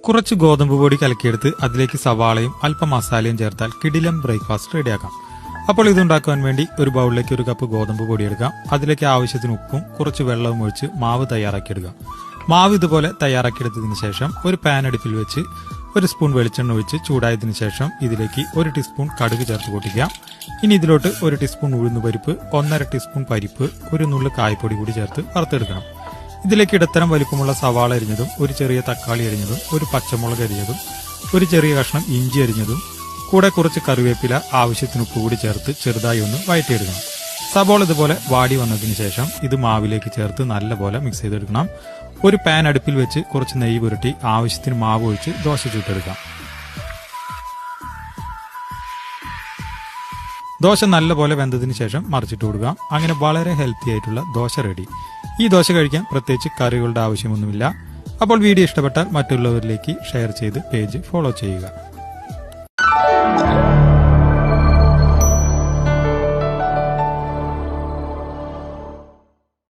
കുറച്ച് ഗോതമ്പ് പൊടി കലക്കിയെടുത്ത് അതിലേക്ക് സവാളയും അല്പം മസാലയും ചേർത്താൽ കിടിലൻ ബ്രേക്ക്ഫാസ്റ്റ് റെഡിയാക്കാം. അപ്പോൾ ഇതുണ്ടാക്കാൻ വേണ്ടി ഒരു ബൗളിലേക്ക് 1 കപ്പ് ഗോതമ്പ് പൊടി എടുക്കാം. അതിലേക്ക് ആവശ്യത്തിന് ഉപ്പും കുറച്ച് വെള്ളവും ഒഴിച്ച് മാവ് തയ്യാറാക്കിയെടുക്കാം. മാവ് ഇതുപോലെ തയ്യാറാക്കിയെടുത്തതിന് ശേഷം ഒരു പാൻ അടുപ്പിൽ വെച്ച് 1 സ്പൂൺ വെളിച്ചെണ്ണ ഒഴിച്ച് ചൂടായതിനു ശേഷം ഇതിലേക്ക് 1 ടീസ്പൂൺ കടുക് ചേർത്ത് പൊട്ടിക്കാം. ഇനി ഇതിലോട്ട് 1 ടീസ്പൂൺ ഉഴുന്നുപരിപ്പ്, 1.5 ടീസ്പൂൺ പരിപ്പ്, ഒരു നുള്ളു കായ്പൊടി കൂടി ചേർത്ത് വറുത്തെടുക്കണം. ഇതിലേക്ക് ഇടത്തരം വലിപ്പമുള്ള സവാള അരിഞ്ഞതും, ഒരു ചെറിയ തക്കാളി അരിഞ്ഞതും, ഒരു പച്ചമുളക് അരിഞ്ഞതും, ഒരു ചെറിയ കഷ്ണം ഇഞ്ചി അരിഞ്ഞതും, കൂടെ കുറച്ച് കറിവേപ്പില, ആവശ്യത്തിന് ഉപ്പ് കൂടി ചേർത്ത് ചെറുതായി ഒന്ന് വഴറ്റിയെടുക്കണം. സവാള ഇതുപോലെ വാടി വന്നതിന് ശേഷം ഇത് മാവിലേക്ക് ചേർത്ത് നല്ലപോലെ മിക്സ് ചെയ്തെടുക്കണം. ഒരു പാൻ അടുപ്പിൽ വെച്ച് കുറച്ച് നെയ്യ് പുരട്ടി ആവശ്യത്തിന് മാവ് ഒഴിച്ച് ദോശ ചുട്ടെടുക്കാം. ദോശ നല്ലപോലെ വെന്തതിന് ശേഷം മറിച്ചിട്ട് കൊടുക്കാം. അങ്ങനെ വളരെ ഹെൽത്തി ആയിട്ടുള്ള ദോശ റെഡി. ഈ ദോശ കഴിക്കാൻ പ്രത്യേകിച്ച് കറികളുടെ ആവശ്യമൊന്നുമില്ല. അപ്പോൾ വീഡിയോ ഇഷ്ടപ്പെട്ടാൽ മറ്റുള്ളവരിലേക്ക് ഷെയർ ചെയ്ത് പേജ് ഫോളോ ചെയ്യുക.